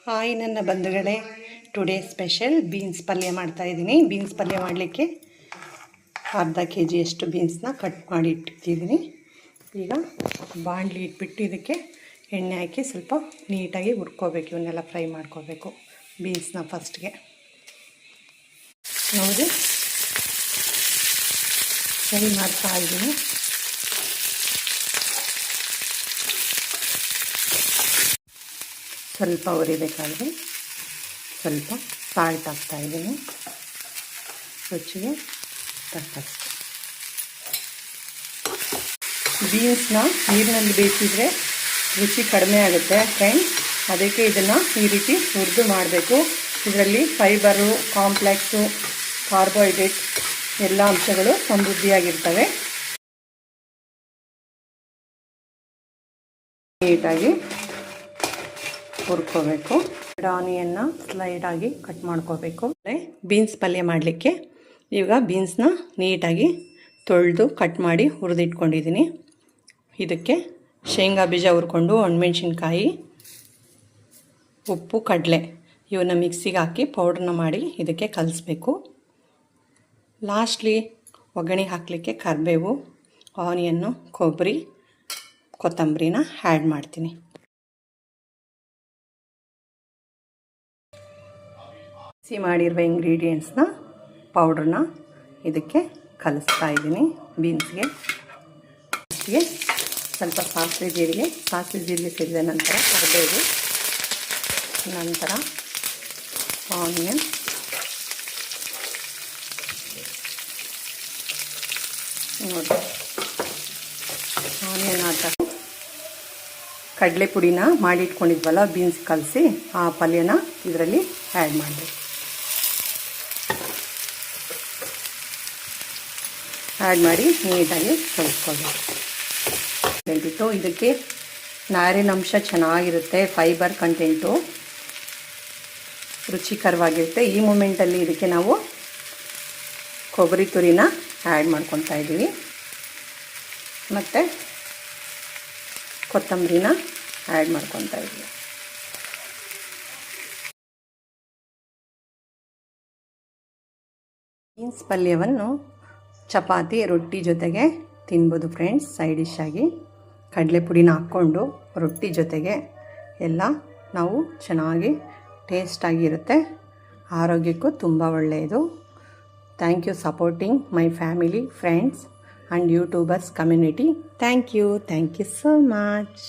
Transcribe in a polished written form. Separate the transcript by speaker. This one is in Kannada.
Speaker 1: ಹಾಯ್ ನನ್ನ ಬಂಧುಗಳೇ, ಟುಡೇ ಸ್ಪೆಷಲ್ ಬೀನ್ಸ್ ಪಲ್ಯ ಮಾಡ್ತಾಯಿದ್ದೀನಿ. ಬೀನ್ಸ್ ಪಲ್ಯ ಮಾಡಲಿಕ್ಕೆ ಅರ್ಧ kg ಅಷ್ಟು ಬೀನ್ಸ್ನ ಕಟ್ ಮಾಡಿ ಇಟ್ಟಿದ್ದೀನಿ. ಈಗ ಬಾಣಲಿ ಇಟ್ಬಿಟ್ಟು ಇದಕ್ಕೆ ಎಣ್ಣೆ ಹಾಕಿ ಸ್ವಲ್ಪ ನೀಟಾಗಿ ಹುರ್ಕೋಬೇಕು. ಇವನ್ನೆಲ್ಲ ಫ್ರೈ ಮಾಡ್ಕೋಬೇಕು ಬೀನ್ಸ್ನ ಫಸ್ಟ್ಗೆ. ನೋಡಿ ಫ್ರೈ ಮಾಡ್ತಾ ಇದ್ದೀನಿ. ಸ್ವಲ್ಪ ಉರಿಬೇಕಾದ್ರೆ ಸ್ವಲ್ಪ ಸಾಲ್ಟ್ ಹಾಕ್ತಾಯಿದ್ದೀನಿ, ರುಚಿಗೆ ತಕ್ಕಷ್ಟು. ಬೀನ್ಸ್ನ ನೀರಿನಲ್ಲಿ ಬೇಯಿಸಿದರೆ ರುಚಿ ಕಡಿಮೆ ಆಗುತ್ತೆ ಫ್ರೆಂಡ್ಸ್. ಅದಕ್ಕೆ ಇದನ್ನು ಈ ರೀತಿ ಹುರಿದು ಮಾಡಬೇಕು. ಇದರಲ್ಲಿ ಫೈಬರು, ಕಾಂಪ್ಲೆಕ್ಸು, ಕಾರ್ಬೋಹೈಡ್ರೇಟ್ ಎಲ್ಲ ಅಂಶಗಳು ಸಮೃದ್ಧಿಯಾಗಿರ್ತವೆ. ನೀಟಾಗಿ ಹುರ್ಕೋಬೇಕು. ಆನಿಯನ್ನ ಸ್ಲೈಡಾಗಿ ಕಟ್ ಮಾಡ್ಕೋಬೇಕು. ಬೀನ್ಸ್ ಪಲ್ಯ ಮಾಡಲಿಕ್ಕೆ ಈಗ ಬೀನ್ಸ್ನ ನೀಟಾಗಿ ತೊಳೆದು ಕಟ್ ಮಾಡಿ ಹುರಿದಿಟ್ಕೊಂಡಿದ್ದೀನಿ. ಇದಕ್ಕೆ ಶೇಂಗಾ ಬೀಜ ಹುರ್ಕೊಂಡು, ಒಣಮೆಣ್ಸಿನ್ಕಾಯಿ, ಉಪ್ಪು, ಕಡಲೆ ಇವನ್ನ ಮಿಕ್ಸಿಗೆ ಹಾಕಿ ಪೌಡ್ರನ್ನ ಮಾಡಿ ಇದಕ್ಕೆ ಕಲಿಸ್ಬೇಕು. ಲಾಸ್ಟ್ಲಿ ಒಗ್ಗರಣೆ ಹಾಕಲಿಕ್ಕೆ ಕರಿಬೇವು, ಆನಿಯನ್ನು, ಕೊಬ್ಬರಿ, ಕೊತ್ತಂಬರಿನ ಆ್ಯಡ್ ಮಾಡ್ತೀನಿ. ಮಿಕ್ಸಿ ಮಾಡಿರುವ ಇಂಗ್ರೀಡಿಯೆಂಟ್ಸ್ನ ಪೌಡ್ರನ್ನ ಇದಕ್ಕೆ ಕಲಿಸ್ತಾ ಇದ್ದೀನಿ. ಬೀನ್ಸ್ಗೆ ಸ್ವಲ್ಪ ಸಾಸಿವೆ ಜೀರಿಗೆ ಸೇರಿದ ನಂತರ ಕರಿಬೇವು, ನಂತರ ಆನಿಯನ್, ನೋಡಿ ಆನಿಯನ್ ಹಾಕಿ ಕಡಲೆ ಪುಡಿನ ಮಾಡಿ ಇಟ್ಕೊಂಡಿದ್ವಲ್ಲ ಬೀನ್ಸ್ ಕಲಸಿ ಆ ಪಲ್ಯನ ಇದರಲ್ಲಿ ಆ್ಯಡ್ ಮಾಡಬೇಕು. ಆ್ಯಡ್ ಮಾಡಿ ನೀಟಾಗಿ ಕಲಿಸ್ಕೊಳ್ಬೇಕು. ಇದಕ್ಕೆ ನಾರಿನಂಶ ಚೆನ್ನಾಗಿರುತ್ತೆ, ಫೈಬರ್ ಕಂಟೆಂಟು ರುಚಿಕರವಾಗಿರುತ್ತೆ. ಈ ಮೂಮೆಂಟಲ್ಲಿ ಇದಕ್ಕೆ ನಾವು ಕೊಬ್ಬರಿ ತುರಿನ ಆ್ಯಡ್ ಮಾಡ್ಕೊತಾ ಇದ್ದೀವಿ ಮತ್ತು ಕೊತ್ತಂಬರಿನ ಆ್ಯಡ್ ಮಾಡ್ಕೊತಾ ಇದ್ದೀವಿ. ಬೀನ್ಸ್ ಪಲ್ಯವನ್ನು ಚಪಾತಿ, ರೊಟ್ಟಿ ಜೊತೆಗೆ ತಿನ್ಬೋದು ಫ್ರೆಂಡ್ಸ್. ಸೈಡ್ ಡಿಶ್ ಆಗಿ ಕಡಲೆ ಪುಡಿನ ಹಾಕ್ಕೊಂಡು ರೊಟ್ಟಿ ಜೊತೆಗೆ ಎಲ್ಲ ನಾವು ಚೆನ್ನಾಗಿ ಟೇಸ್ಟಾಗಿರುತ್ತೆ. ಆರೋಗ್ಯಕ್ಕೂ ತುಂಬ ಒಳ್ಳೆಯದು. Thank you supporting my family, friends and YouTubers community. Thank you so much.